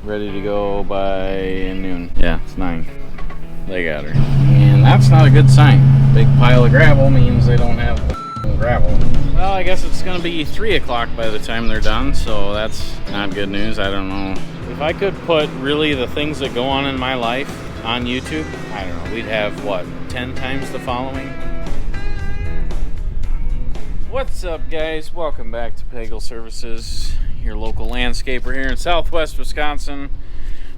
Ready to go by noon. Yeah, it's 9. They got her. And that's not a good sign. Big pile of gravel means they don't have gravel. Well, I guess it's gonna be 3 o'clock by the time they're done, so that's not good news. I don't know. If I could put really the things that go on in my life on YouTube, I don't know, we'd have, what, 10 times the following? What's up, guys? Welcome back to Pagel Services, your local landscaper here in southwest Wisconsin.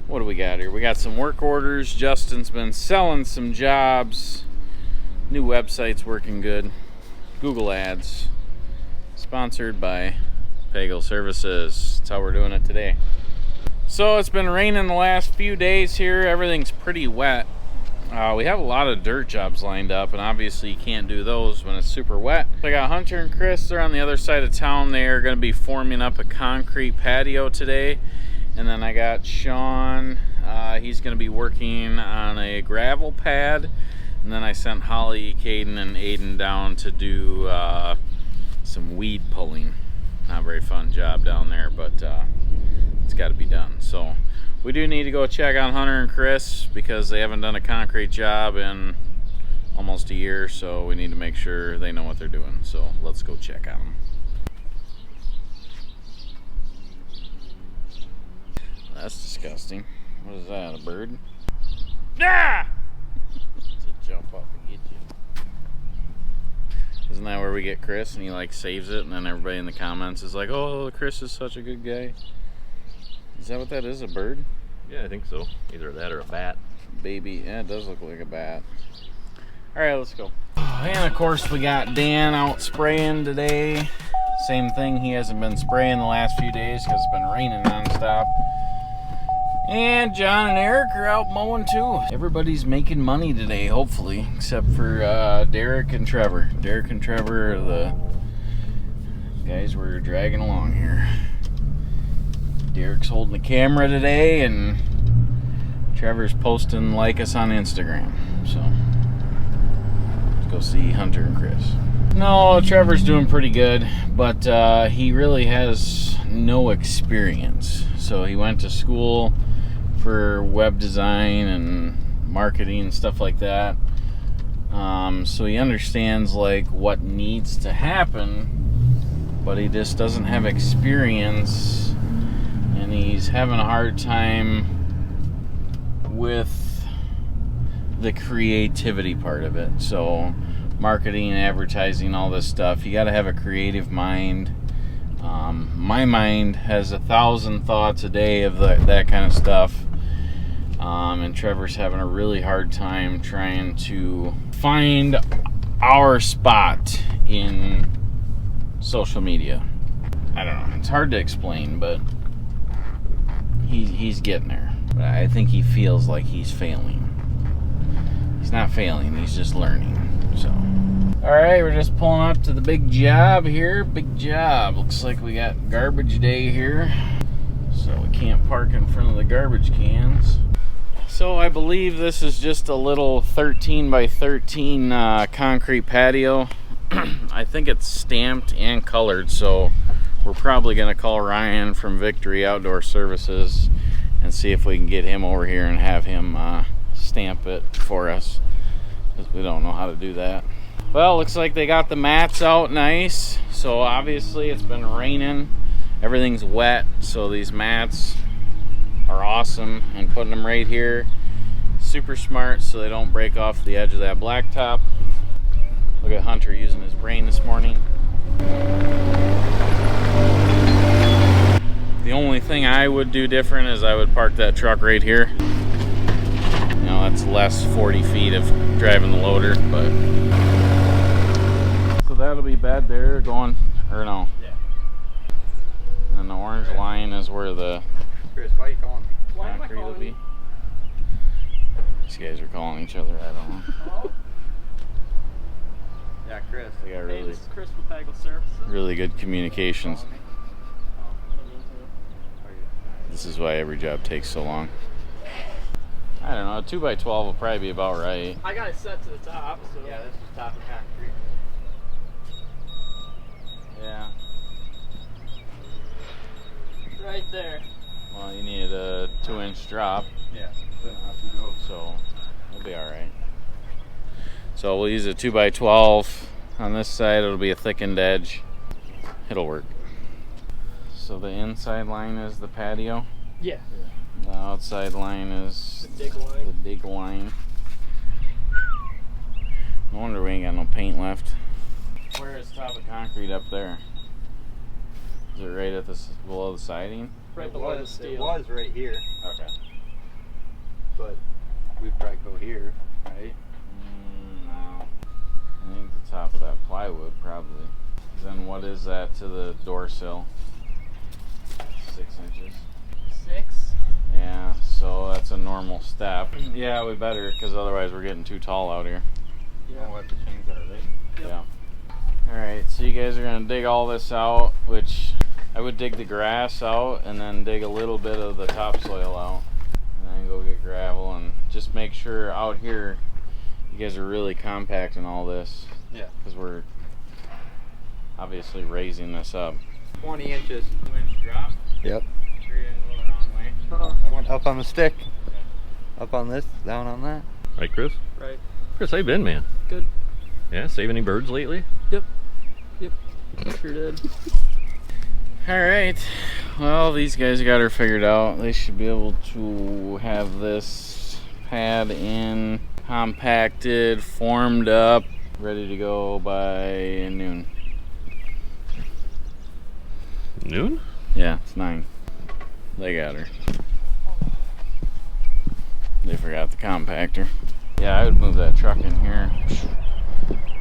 What do we got here? We got some work orders. Justin's been selling some jobs. New website's working good. Google ads. Sponsored by Pagel Services. That's how we're doing it today. So it's been raining the last few days here. Everything's pretty wet. We have a lot of dirt jobs lined up, and obviously you can't do those when it's super wet. I got Hunter and Chris. They're on the other side of town. They are going to be forming up a concrete patio today. And then I got Shawn. He's going to be working on a gravel pad. And then I sent Holly, Caden, and Aiden down to do some weed pulling. Not a very fun job down there, but it's got to be done. So we do need to go check on Hunter and Chris because they haven't done a concrete job in almost a year, so we need to make sure they know what they're doing. So let's go check on them. That's disgusting. What is that, a bird? Ah! It's a jump up and get you. Isn't that where we get Chris and he like saves it and then everybody in the comments is like, oh, Chris is such a good guy. Is that what that is, a bird? Yeah, I think so. Either that or a bat. Baby, yeah, it does look like a bat. Alright, let's go. And of course we got Dan out spraying today. Same thing, he hasn't been spraying the last few days because it's been raining nonstop. And John and Eric are out mowing too. Everybody's making money today, hopefully, except for Derek and Trevor. Derek and Trevor are the guys we're dragging along here. Derek's holding the camera today, and Trevor's posting like us on Instagram. So let's go see Hunter and Chris. No, Trevor's doing pretty good, but he really has no experience. So he went to school for web design and marketing and stuff like that. So he understands like what needs to happen, but he just doesn't have experience, and he's having a hard time with the creativity part of it. So marketing, advertising, all this stuff, you got to have a creative mind. My mind has 1,000 thoughts a day of that kind of stuff, and Trevor's having a really hard time trying to find our spot in social media. I don't know, it's hard to explain, but he's getting there. But I think he feels like he's failing. He's not failing, he's just learning. So alright, we're just pulling up to the big job here. Big job. Looks like we got garbage day here, so we can't park in front of the garbage cans. So I believe this is just a little 13 by 13 concrete patio. I think it's stamped and colored, so we're probably going to call Ryan from Victory Outdoor Services and see if we can get him over here and have him stamp it for us, because we don't know how to do that. Well, looks like they got the mats out nice. So obviously it's been raining. Everything's wet. So these mats are awesome. And putting them right here, super smart so they don't break off the edge of that blacktop. Look at Hunter using his brain this morning. The only thing I would do different is I would park that truck right here. You know, that's less 40 feet of driving the loader, but so that'll be bed there going, or no? Yeah. And then the orange line is where the Chris, why are you calling me? concrete will be. These guys are calling each other, I don't know. Hello? Yeah, Chris. They got Hey, this is Chris from Pagel Services. really good communications. This is why every job takes so long. I don't know, a 2x12 will probably be about right. I got it set to the top, so Yeah, this is top of concrete. Yeah. right there. Well, you need a 2-inch drop. Yeah. So we'll be all right. So we'll use a 2x12 on this side. It'll be a thickened edge. It'll work. So the inside line is the patio. Yeah. The outside line is The dig line. the dig line. No wonder we ain't got no paint left. Where is top of concrete up there? Is it right at this below the siding? Right It below the was, steel. it was right here, Okay. but we'd probably go here, right? No. I think the top of that plywood probably. Then what is that to the door sill? 6 inches. 6. Yeah, so that's a normal step. Yeah, we better, because otherwise we're getting too tall out here. Yeah. We'll have to change our rate. Yep. Yeah. Alright, so you guys are going to dig all this out, which I would dig the grass out and then dig a little bit of the topsoil out. And then go get gravel and just make sure out here you guys are really compacting all this. Yeah. Because we're obviously raising this up. 20 inches. 2-inch drop. Yep. Sure you didn't go the wrong way. I went up on the stick. Up on this, down on that. Right, Chris? Right. Chris, how you been, man? Good. Yeah, save any birds lately? Yep. Sure did. Alright, well, these guys got her figured out. They should be able to have this pad in, compacted, formed up, ready to go by noon. Noon? Yeah, it's 9. They got her. They forgot the compactor. Yeah, I would move that truck in here.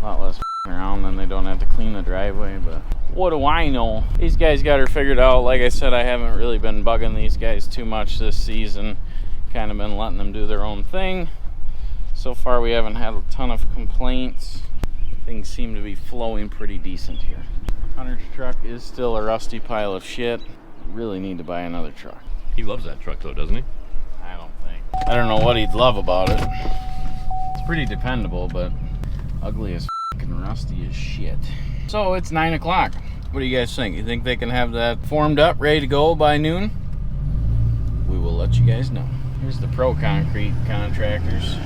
A lot less around, then they don't have to clean the driveway, but what do I know? These guys got her figured out. Like I said, I haven't really been bugging these guys too much this season. Kind of been letting them do their own thing. So far we haven't had a ton of complaints. Things seem to be flowing pretty decent here. Hunter's truck is still a rusty pile of shit. Really need to buy another truck. He loves that truck though, doesn't he? I don't think. I don't know what he'd love about it. It's pretty dependable, but ugly as fucking rusty as shit. So it's 9 o'clock. What do you guys think? You think they can have that formed up, ready to go by noon? We will let you guys know. Here's the Pro Concrete contractors.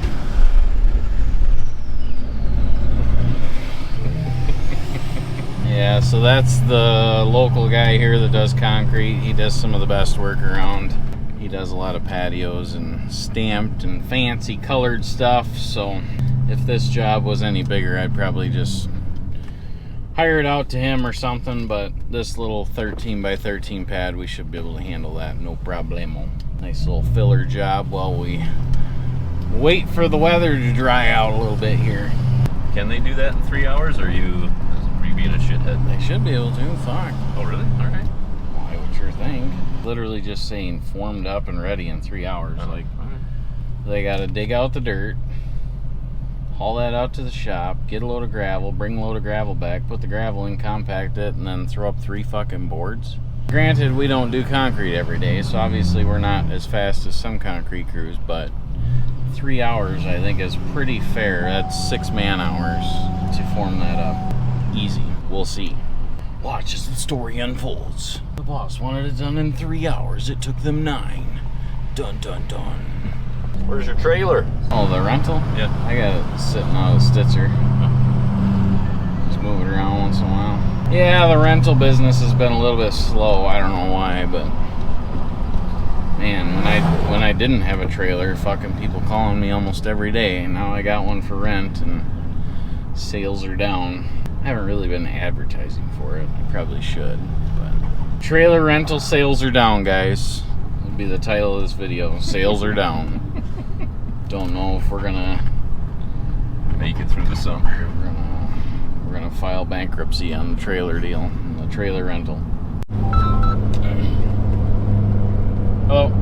Yeah, so that's the local guy here that does concrete. He does some of the best work around. He does a lot of patios and stamped and fancy colored stuff. So if this job was any bigger, I'd probably just hire it out to him or something. But this little 13 by 13 pad, we should be able to handle that, no problemo. Nice little filler job while we wait for the weather to dry out a little bit here. Can they do that in 3 hours, or are you being a shithead? They should be able to, fuck. Oh, really? All right. Well, I would sure think. Literally just saying formed up and ready in 3 hours. Like, all right. they gotta dig out the dirt, haul that out to the shop, get a load of gravel, bring a load of gravel back, put the gravel in, compact it, and then throw up 3 fucking boards. Granted, we don't do concrete every day, so obviously we're not as fast as some concrete crews, but 3 hours I think is pretty fair. That's 6 man hours to form that up. Easy. We'll see. Watch as the story unfolds. The boss wanted it done in 3 hours. It took them 9. Dun dun dun. Where's your trailer? Oh, the rental? Yeah. I got it sitting out of the Stitzer. Just move it around once in a while. Yeah, the rental business has been a little bit slow. I don't know why, but man, when I didn't have a trailer, fucking people calling me almost every day. Now I got one for rent and sales are down. I haven't really been advertising for it. I probably should, but trailer rental sales are down, guys. That'll be the title of this video. Sales are down. Don't know if we're gonna Make it through the summer. we're gonna file bankruptcy on the trailer deal, the trailer rental. Oh,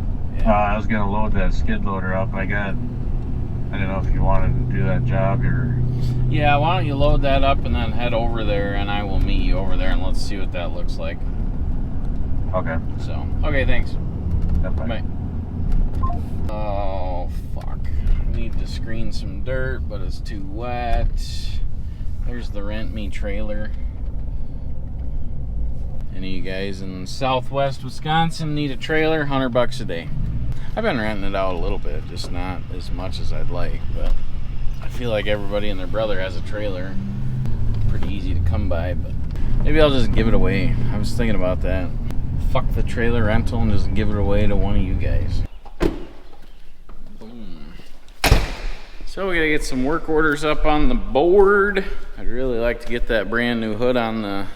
I was gonna load that skid loader up. I didn't know if you wanted to do that job or. yeah. Why don't you load that up and then head over there, and I will meet you over there, and let's see what that looks like. Okay. So, okay, thanks. That's fine. Bye. Oh, fuck. I need to screen some dirt, but it's too wet. There's the Rent Me trailer. Any of you guys in southwest Wisconsin need a trailer? $100 a day. I've been renting it out a little bit, just not as much as I'd like, but I feel like everybody and their brother has a trailer. Pretty easy to come by, but maybe I'll just give it away. I was thinking about that. Fuck the trailer rental and just give it away to one of you guys. Boom. So we gotta get some work orders up on the board. I'd really like to get that brand new hood on the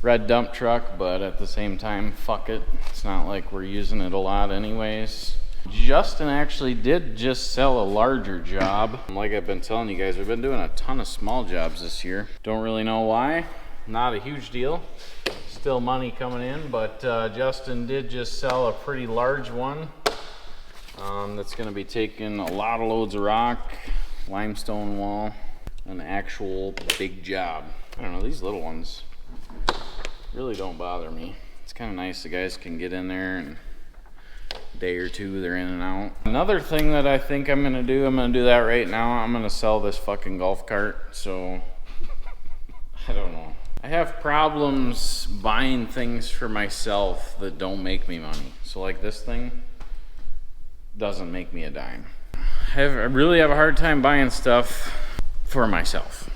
red dump truck, but at the same time, fuck it. It's not like we're using it a lot anyways. Justin actually did just sell a larger job. Like I've been telling you guys, we've been doing a ton of small jobs this year. Don't really know why. Not a huge deal. Still money coming in, but Justin did just sell a pretty large one. That's gonna be taking a lot of loads of rock, limestone wall, an actual big job. I don't know, these little ones really don't bother me. It's kind of nice the guys can get in there and a day or two they're in and out. Another thing that I think I'm gonna do that right now. I'm gonna sell this fucking golf cart. So I don't know. I have problems buying things for myself that don't make me money. So like this thing doesn't make me a dime. I really have a hard time buying stuff for myself.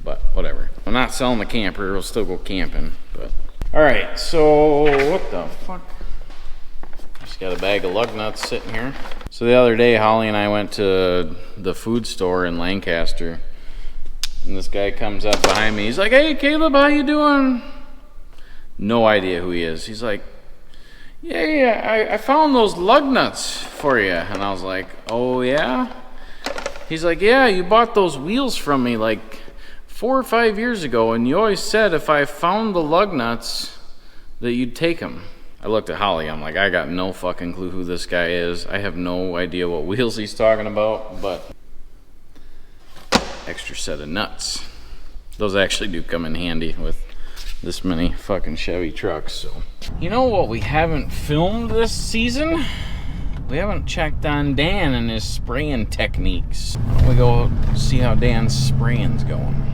But whatever. I'm not selling the camper. We'll still go camping. But all right. So what the fuck? Just got a bag of lug nuts sitting here. So the other day, Holly and I went to the food store in Lancaster, and this guy comes up behind me. He's like, "Hey, Caleb, how you doing?" No idea who he is. He's like, "Yeah, I found those lug nuts for you," and I was like, "Oh yeah." He's like, "Yeah, you bought those wheels from me like 4 or 5 years ago, and you always said if I found the lug nuts that you'd take them." I looked at Holly. I'm like, I got no fucking clue who this guy is. I have no idea what wheels he's talking about, but extra set of nuts. Those actually do come in handy with this many fucking Chevy trucks. So, you know what we haven't filmed this season? We haven't checked on Dan and his spraying techniques. Why don't we go see how Dan's spraying's going?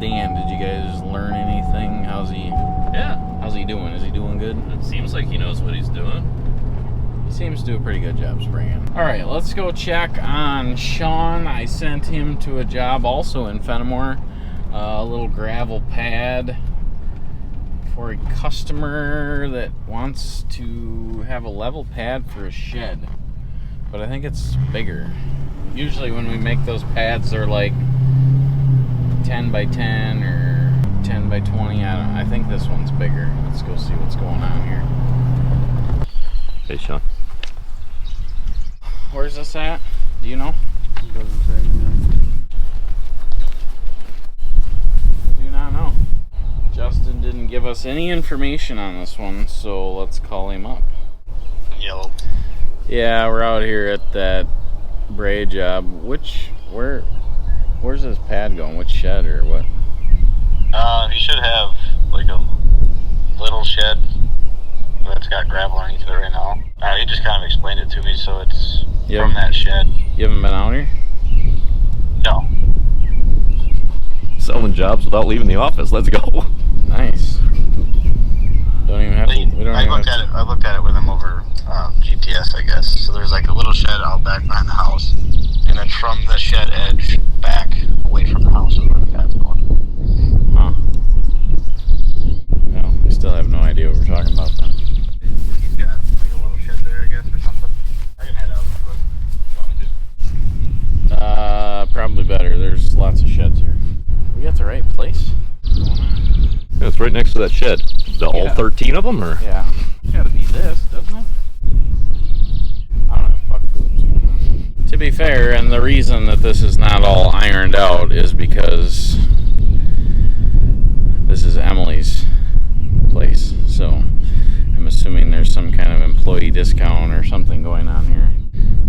Dan, did you guys learn anything? How's he doing? Is he doing good? It seems like he knows what he's doing. He seems to do a pretty good job spraying. All right, let's go check on Shawn. I sent him to a job also in Fenimore, a little gravel pad for a customer that wants to have a level pad for a shed, but I think it's bigger. Usually when we make those pads, they're like 10 by 10 or 10 by 20. I think this one's bigger. Let's go see what's going on here. Hey, Shawn. Where's this at? Do you know? It doesn't say. Do not know. Justin didn't give us any information on this one, so let's call him up. Yellow. Yeah, we're out here at that braid job. Where's this pad going? Which shed or what? He should have like a little shed that's got gravel underneath it right now. He just kind of explained it to me, so it's from that shed. You haven't been out here? No. Selling jobs without leaving the office. Let's go. Nice. Don't even have to. I looked at it with him over GPS, I guess. So there's like a little shed out back behind the house, and then from the shed edge back away from the house is where the pad's going. Huh. No, we still have no idea what we're talking about then. He's got like a little shed there, I guess, or something. I can head out. Probably better. There's lots of sheds here. We got the right place? What's going on? Yeah, it's right next to that shed. All 13 of them, or? Yeah. It's gotta be this, doesn't it? I don't know. Fuck what's going on. To be fair, and the reason that this is not all ironed out is because this is Emily's place. So I'm assuming there's some kind of employee discount or something going on here.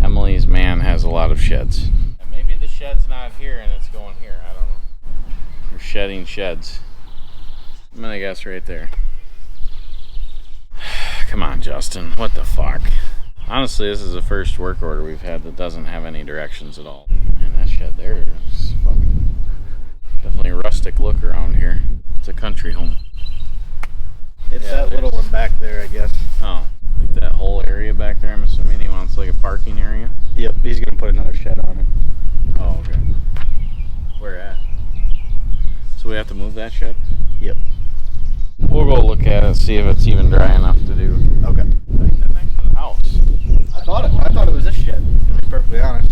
Emily's man has a lot of sheds. And maybe the shed's not here and it's going here. I don't know. We're shedding sheds. I'm gonna guess right there. Come on, Justin. What the fuck? Honestly, this is the first work order we've had that doesn't have any directions at all. And that shed there is fucking definitely a rustic look around here. It's a country home. It's Yeah, that little one back there, I guess. Oh, like that whole area back there, I'm assuming he wants like a parking area? Yep, he's gonna put another shed on it. Oh, okay. Where at? So we have to move that shed? Yep. We'll go look at it, see if it's even dry enough to do. Okay. Next to the house. I thought it was this shed, to be perfectly honest.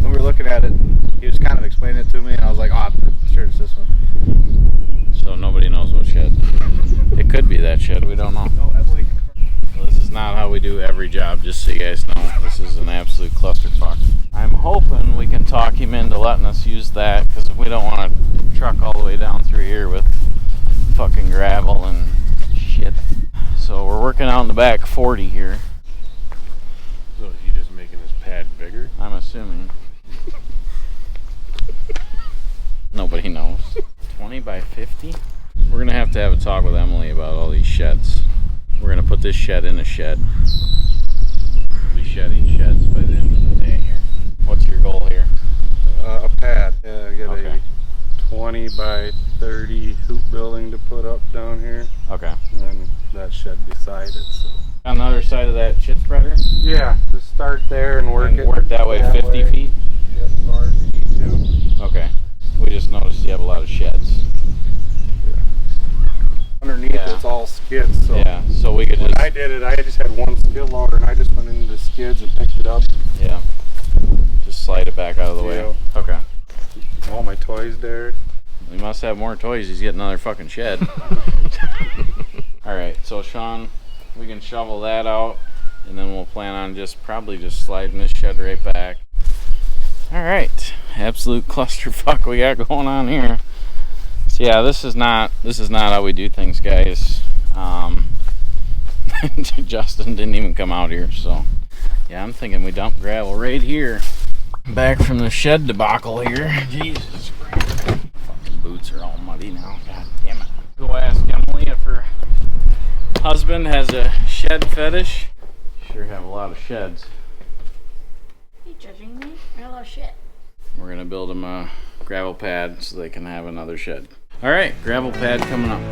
When we were looking at it, he was kind of explaining it to me, and I was like, oh, I'm sure it's this one. So nobody knows what shed. It could be that shed, we don't know. No, Emily. Well, this is not how we do every job, just so you guys know. This is an absolute clusterfuck. I'm hoping we can talk him into letting us use that, because we don't want to truck all the way down through here with fucking gravel and shit. So we're working out in the back 40 here. So is he just making his pad bigger? I'm assuming. Nobody knows. 20 by 50? We're gonna have to have a talk with Emily about all these sheds. We're gonna put this shed in a shed. We'll be shedding sheds by the end of the day here. What's your goal here? A pad. Yeah, I got Okay. a 20 by 30 hoop building to put up down here, Okay. and then that shed beside it. So. On the other side of that shit spreader? Yeah, just start there and work And it. work that way 50 feet? Yep, as far as you need to. Okay. We just noticed you have a lot of sheds. Underneath Yeah. it's all skids, so Yeah, so we could when just, I did it, I just had one skid loader, and I just went into the skids and picked it up. yeah, just slide it back out of the way. Yeah. Okay. All my toys there. He must have more toys. He's getting another fucking shed. Alright, so Shawn, we can shovel that out, and then we'll plan on probably just sliding this shed right back. Alright, absolute clusterfuck we got going on here. So yeah, this is not how we do things, guys. Justin didn't even come out here, so yeah, I'm thinking we dump gravel right here. Back from the shed debacle here. Jesus Christ. Fucking boots are all muddy now. God damn it. Go ask Emily if her husband has a shed fetish. Sure have a lot of sheds. Are you judging me? I got a lot of shit. We're gonna build him a gravel pad so they can have another shed. All right, gravel pad coming up.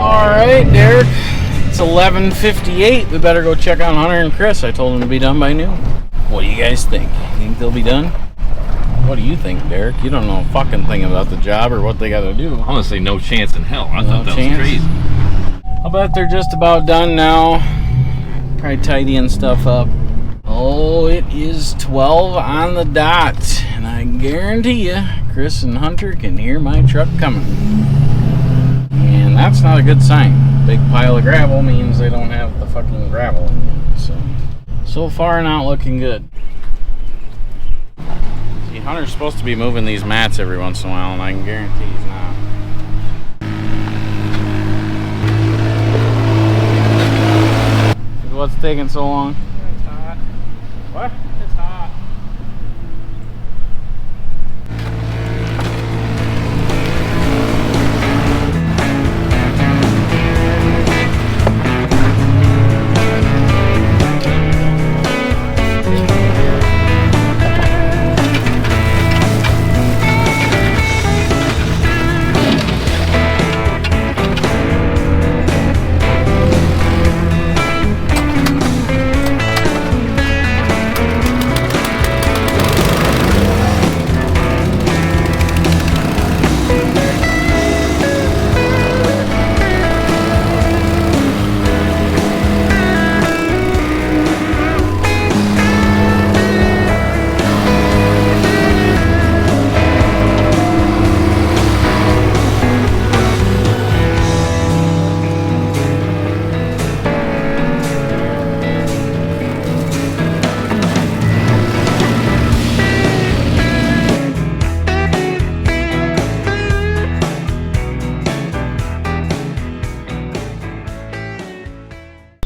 Alright, Derek, it's 11:58. We better go check on Hunter and Chris. I told them to be done by noon. What do you guys think? You think they'll be done? What do you think, Derek? You don't know a fucking thing about the job or what they gotta do. Honestly, no chance in hell. I thought that chance? was crazy. I'll bet they're just about done now. Probably tidying stuff up. Oh, it is 12 on the dot. And I guarantee you, Chris and Hunter can hear my truck coming. And that's not a good sign. Big pile of gravel means they don't have the fucking gravel in it. So far not looking good. See, Hunter's supposed to be moving these mats every once in a while, and I can guarantee he's not. What's taking so long? It's hot. What? It's hot.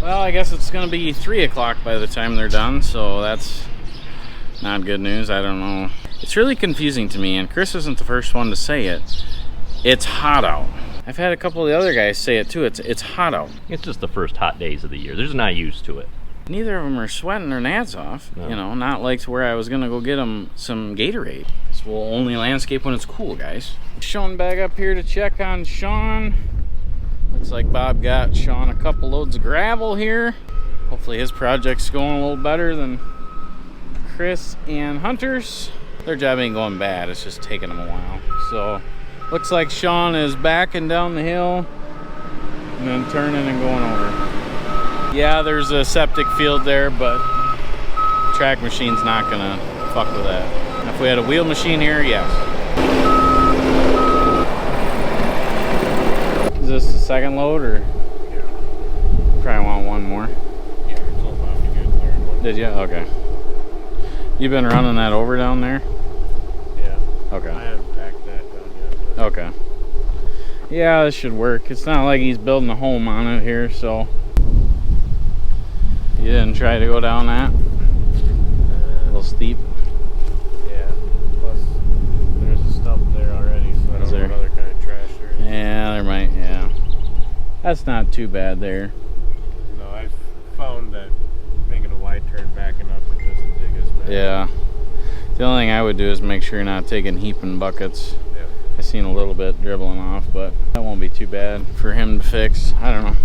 Well, I guess it's going to be 3 o'clock by the time they're done, so that's not good news. I don't know. It's really confusing to me, and Chris isn't the first one to say it. It's hot out. I've had a couple of the other guys say it too. It's hot out. It's just the first hot days of the year. They're just not used to it. Neither of them are sweating their nads off. No. You know, not like to where I was going to go get them some Gatorade. So we'll only landscape when it's cool, guys. Shawn back up here to check on Shawn. Looks like Bob got Shawn a couple loads of gravel here. Hopefully his project's going a little better than Chris and Hunter's. Their job ain't going bad, it's just taking them a while. So looks like Shawn is backing down the hill and then turning and going over. Yeah, there's a septic field there, but track machine's not gonna fuck with that. If we had a wheel machine here, yes. Is this the second load, or? Yeah. Probably want one more. Yeah, I told Bob to get a third one. Did you? Okay. You been running that over down there? Yeah. Okay. I haven't packed that down yet. But Okay. Yeah, this should work. It's not like he's building a home on it here, so. You didn't try to go down that? A little steep? yeah. Plus, there's a stump there already, so I Is don't know there? what other kind of trash there is. Yeah, there might, yeah. That's not too bad there. No, I've found that making a wide turn backing up it doesn't dig as bad. Yeah. The only thing I would do is make sure you're not taking heaping buckets. Yeah. I seen a little bit dribbling off, but that won't be too bad for him to fix. I don't know.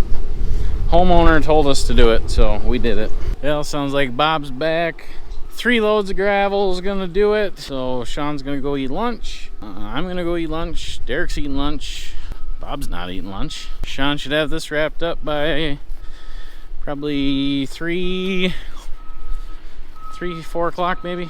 Homeowner told us to do it, so we did it. Well, sounds like Bob's back. 3 loads of gravel is gonna do it. So Shawn's gonna go eat lunch. I'm gonna go eat lunch. Derek's eating lunch. Bob's not eating lunch. Shawn should have this wrapped up by probably 4 o'clock maybe.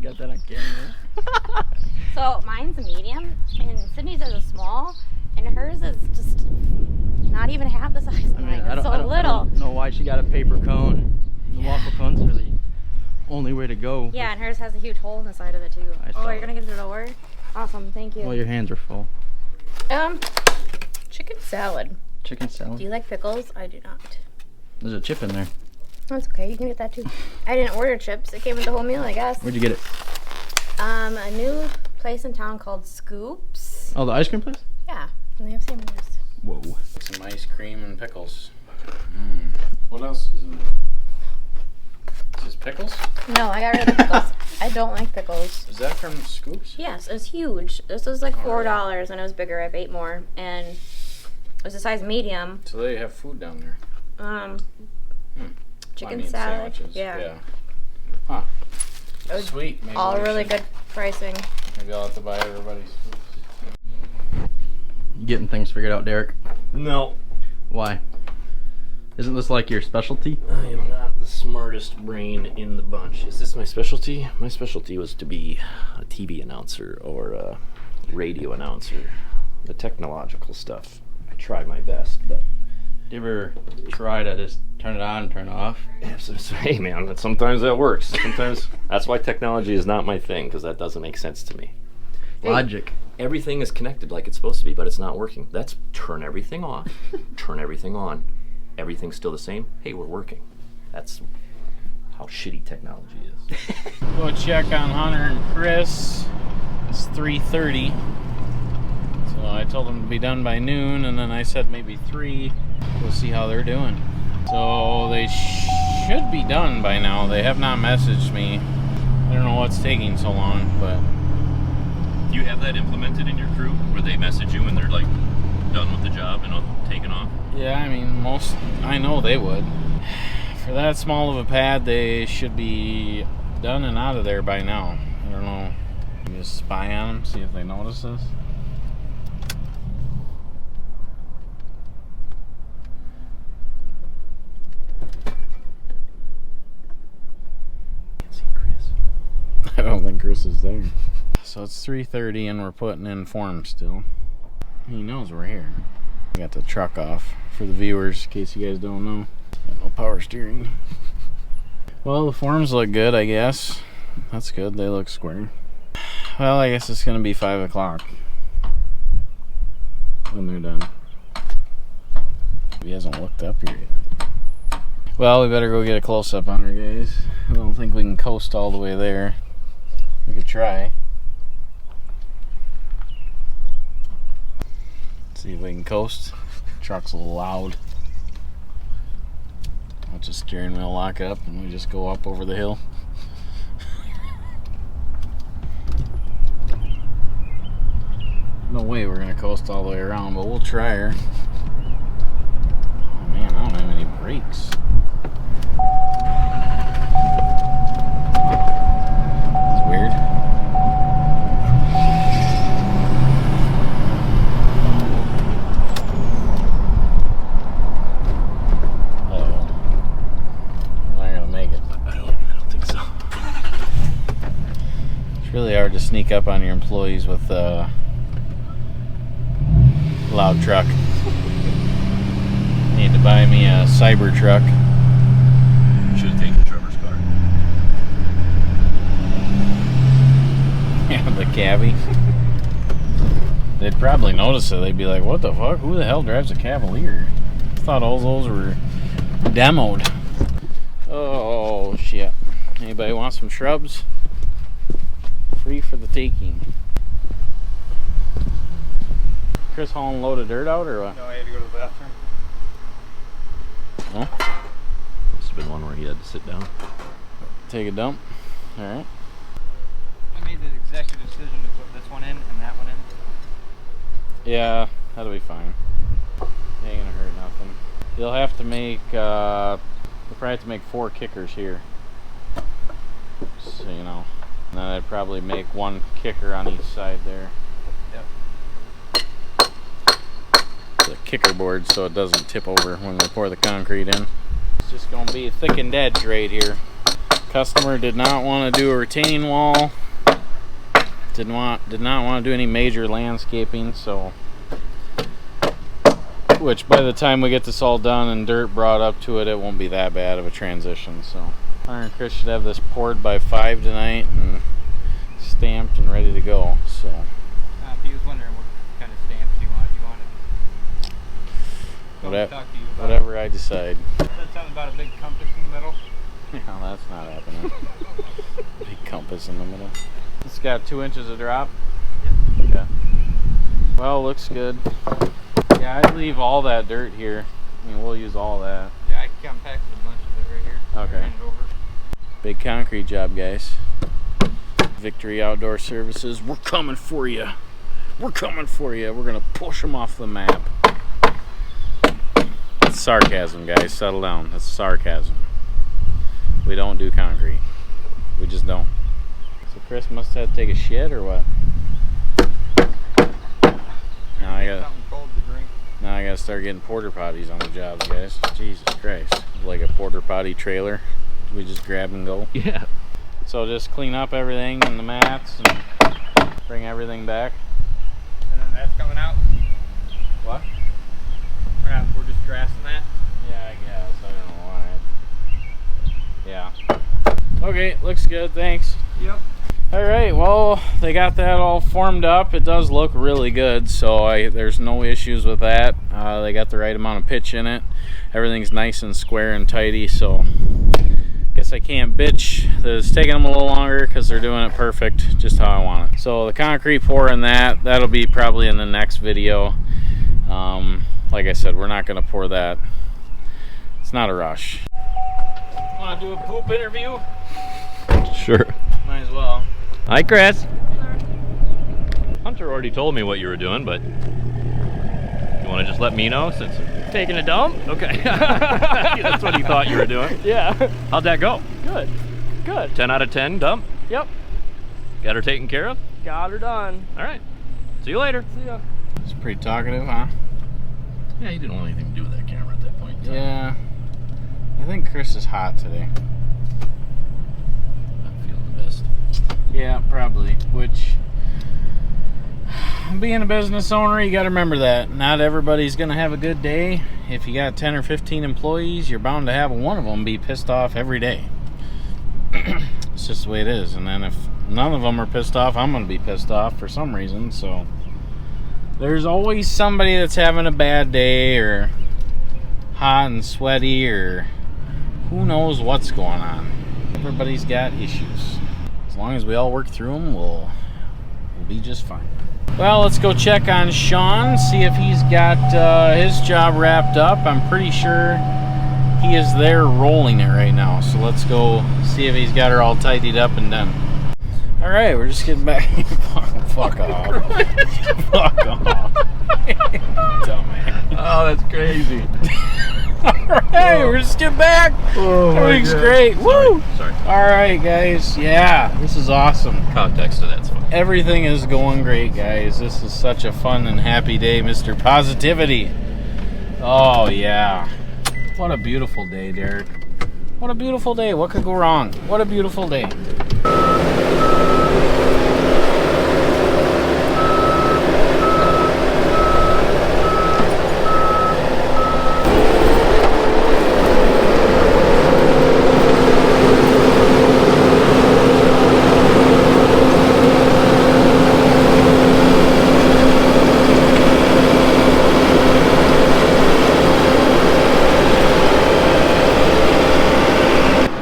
got that on camera. So mine's a medium, and Sydney's is a small, and hers is just not even half the size of mine. It's so little. I don't know why she got a paper cone. The waffle cones are the only way to go. Yeah, and hers has a huge hole in the side of it too. Oh, you're gonna get it over? Awesome, thank you. Well, your hands are full. Chicken salad. Chicken salad? Do you like pickles? I do not. There's a chip in there. That's okay, you can get that too. I didn't order chips. It came with the whole meal, I guess. Where'd you get it? A new place in town called Scoops. Oh, the ice cream place? Yeah, and they have sandwiches. Whoa. Some ice cream and pickles. What else is in there? Is this pickles? No, I got rid of the pickles. I don't like pickles. Is that from Scoops? Yes, it's huge. This was like $4 and it was bigger. I ate more. And it was a size medium. So they have food down there. Chicken salad. Sandwiches. Yeah. Huh. It was Sweet. Maybe all we really should- good pricing. Maybe I'll have to buy everybody's food. You getting things figured out, Derek? No, Why? Isn't this like your specialty? I am not the smartest brain in the bunch. Is this my specialty? My specialty was to be a TV announcer or a radio announcer. The technological stuff. I try my best, but Do you ever try to just turn it on and turn it off? hey man, sometimes that works. Sometimes that's why technology is not my thing, because that doesn't make sense to me. Logic. Everything is connected like it's supposed to be, but it's not working. That's turn everything off, turn everything on. Everything's still the same. Hey, we're working. That's how shitty technology is. Go check on Hunter and Chris. It's 3:30. So I told them to be done by noon, and then I said maybe 3. We'll see how they're doing. So they should be done by now. They have not messaged me. I don't know what's taking so long, but... Do you have that implemented in your crew, where they message you and they're like done with the job and taken off? Yeah, I mean, I know they would. For that small of a pad, they should be done and out of there by now. I don't know. Just spy on them, see if they notice us. Can't see Chris. I don't think Chris is there. So it's 3:30 and we're putting in forms still. He knows we're here. We got the truck off for the viewers, in case you guys don't know. Got no power steering. Well, the forms look good, I guess. That's good, they look square. Well, I guess it's gonna be 5 o'clock when they're done. He hasn't looked up here yet. Well, we better go get a close-up on her, guys. I don't think we can coast all the way there. We could try. See if we can coast. Truck's a little loud. Watch the steering wheel lock up and we just go up over the hill. No way we're gonna coast all the way around, but we'll try her. Oh man, I don't have any brakes. That's weird. Really hard to sneak up on your employees with a loud truck. Need to buy me a cyber truck. Should have taken Trevor's car. Yeah, the cabbie. They'd probably notice it. They'd be like, what the fuck? Who the hell drives a Cavalier? I thought all those were demoed. Oh, shit. Anybody want some shrubs? Free for the taking. Chris hauling a load of dirt out or what? No, I had to go to the bathroom. Huh? Must have been one where he had to sit down. Take a dump? Alright. I made the executive decision to put this one in and that one in. Yeah, that'll be fine. Ain't gonna hurt nothing. You'll have to make, you'll probably have to make 4 kickers here. So, you know. And then I'd probably make 1 kicker on each side there. Yep. The kicker board so it doesn't tip over when we pour the concrete in. It's just gonna be a thickened edge right here. Customer did not want to do a retaining wall. Did not want to do any major landscaping, so which by the time we get this all done and dirt brought up to it, it won't be that bad of a transition. So Connor and Chris should have this poured by 5 tonight and stamped and ready to go. So He was wondering what kind of stamps you wanted. Whatever I decide. Said something about a big compass in the middle. Yeah, that's not happening. Big compass in the middle. It's got 2 inches of drop. Yep. Yeah. Well, looks good. Yeah, I'd leave all that dirt here. I mean, we'll use all that. Yeah, I compacted a bunch of it right here. Okay. Ran it over. Big concrete job, guys. Victory Outdoor Services. We're coming for you. We're coming for you. We're gonna push them off the map. That's sarcasm, guys. Settle down. That's sarcasm. We don't do concrete. We just don't. So Chris must have to take a shit or what? Now I got. Something cold to drink. Now I gotta start getting porter potties on the job, guys. Jesus Christ. Like a porter potty trailer. We just grab and go. Yeah. So just clean up everything and the mats and bring everything back. And then that's coming out. What? We're just grassing that. Yeah, I guess. I don't know why. Yeah. Okay, looks good. Thanks. Yep. Alright, well, they got that all formed up. It does look really good, so there's no issues with that. They got the right amount of pitch in it. Everything's nice and square and tidy, so guess I can't bitch that it's taking them a little longer because they're doing it perfect, just how I want it. So the concrete pour in that'll be probably in the next video. Like I said, we're not going to pour that. It's not a rush. Want to do a poop interview? Sure. Might as well. Hi, Chris. Hunter already told me what you were doing, but you want to just let me know since Taking a dump? okay. That's what he thought you were doing. Yeah. How'd that go? Good. Good. 10 out of 10 dump? Yep. Got her taken care of? Got her done. All right. See you later. See ya. It's pretty talkative, huh? Yeah, you didn't want anything to do with that camera at that point. Yeah. I think Chris is hot today. Not feeling the best. Yeah, probably. Which, being a business owner, you got to remember that. Not everybody's going to have a good day. If you got 10 or 15 employees, you're bound to have one of them be pissed off every day. It's just the way it is. And then if none of them are pissed off, I'm going to be pissed off for some reason. So there's always somebody that's having a bad day or hot and sweaty or who knows what's going on. Everybody's got issues. As long as we all work through them, we'll be just fine. Well, let's go check on Shawn, see if he's got his job wrapped up. I'm pretty sure he is there rolling it right now. So let's go see if he's got her all tidied up and done. All right, we're just getting back. Fuck off. Fuck off. Dumbass. Oh, that's crazy. Alright, we're just getting back. Everything's great. Woo! Sorry. Alright, guys. Yeah, this is awesome. Context to that's fine. Everything is going great, guys. This is such a fun and happy day, Mr. Positivity. Oh, yeah. What a beautiful day, Derek. What a beautiful day. What could go wrong? What a beautiful day.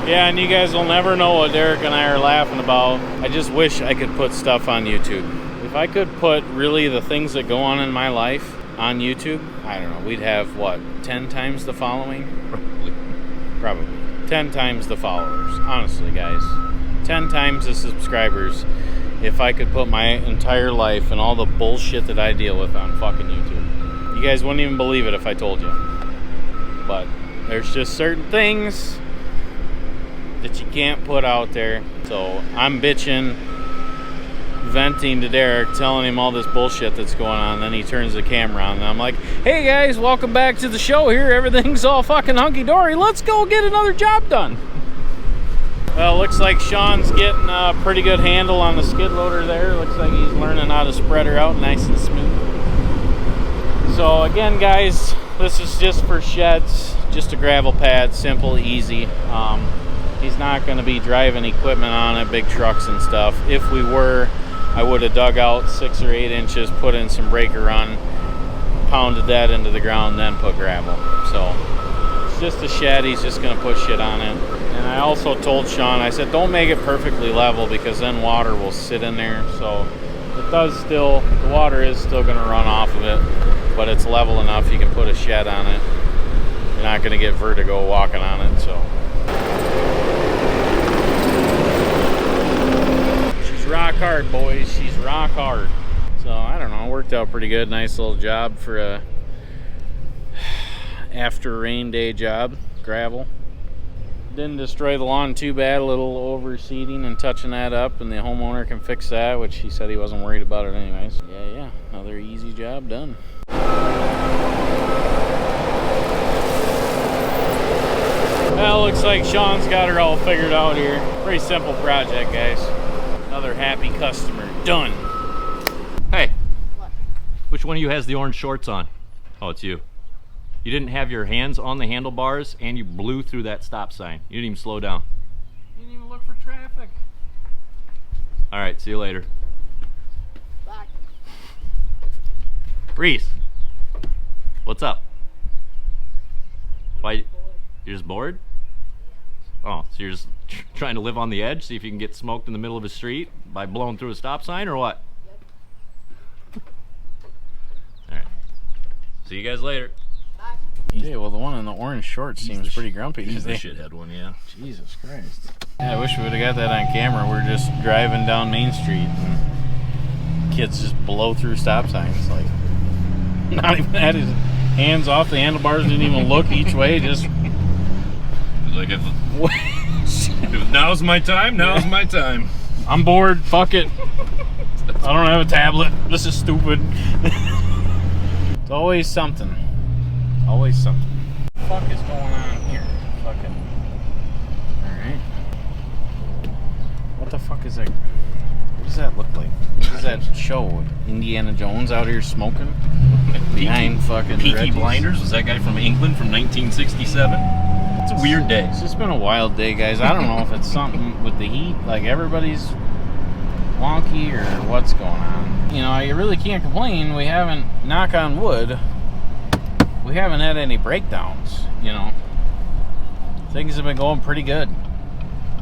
Yeah, and you guys will never know what Derek and I are laughing about. I just wish I could put stuff on YouTube. If I could put really the things that go on in my life on YouTube, I don't know, we'd have, what, 10 times the following? Probably. 10 times the followers, honestly, guys. 10 times the subscribers if I could put my entire life and all the bullshit that I deal with on fucking YouTube. You guys wouldn't even believe it if I told you. But there's just certain things that you can't put out there. So I'm bitching, venting to Derek, telling him all this bullshit that's going on. Then he turns the camera on and I'm like, hey guys, welcome back to the show here. Everything's all fucking hunky-dory. Let's go get another job done. Well, looks like Shawn's getting a pretty good handle on the skid loader there. Looks like he's learning how to spread her out nice and smooth. So again, guys, this is just for sheds, just a gravel pad, simple, easy. He's not going to be driving equipment on it, big trucks and stuff. If we were, I would have dug out 6 or 8 inches, put in some breaker run, pounded that into the ground, then put gravel. So it's just a shed. He's just going to put shit on it. And I also told Shawn, I said, don't make it perfectly level because then water will sit in there. So it does still, the water is still going to run off of it, but it's level enough you can put a shed on it. You're not going to get vertigo walking on it. So she's rock hard, boys. She's rock hard. So I don't know, it worked out pretty good. Nice little job for a after rain day job, gravel. Didn't destroy the lawn too bad, a little overseeding and touching that up, and the homeowner can fix that, which he said he wasn't worried about it anyways. Yeah, another easy job done. Well, looks like Shawn's got her all figured out here. Pretty simple project, guys. Another happy customer, done. Hey, which one of you has the orange shorts on? Oh, it's you. You didn't have your hands on the handlebars and you blew through that stop sign. You didn't even slow down. You didn't even look for traffic. All right, see you later. Bye. Reese, what's up? Why, you're just bored? Oh, so you're just trying to live on the edge, see if you can get smoked in the middle of a street by blowing through a stop sign or what? Yep. All right, see you guys later. Yeah, well, the one in the orange shorts seems pretty grumpy He's the today. shithead one, yeah. Jesus Christ. Yeah, I wish we would have got that on camera. We're just driving down Main Street and kids just blow through stop signs. Like, not even had his hands off the handlebars, didn't even look each way, just. Like, if now's my time, now's my time. I'm bored, fuck it. I don't have a tablet. This is stupid. It's always something. Always something. What the fuck is going on here? Fucking. Alright. What the fuck is that? What does that look like? What does that show? Indiana Jones out here smoking? Behind fucking Peaky Reggie's? Blinders? Was that guy from England from 1967? It's a weird day. It's just been a wild day, guys. I don't know if it's something with the heat, like everybody's wonky, or what's going on. You know, you really can't complain. We haven't, knock on wood, we haven't had any breakdowns, you know. Things have been going pretty good.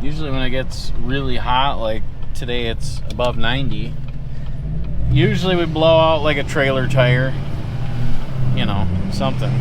Usually when it gets really hot, like today it's above 90, usually we blow out like a trailer tire, you know, something.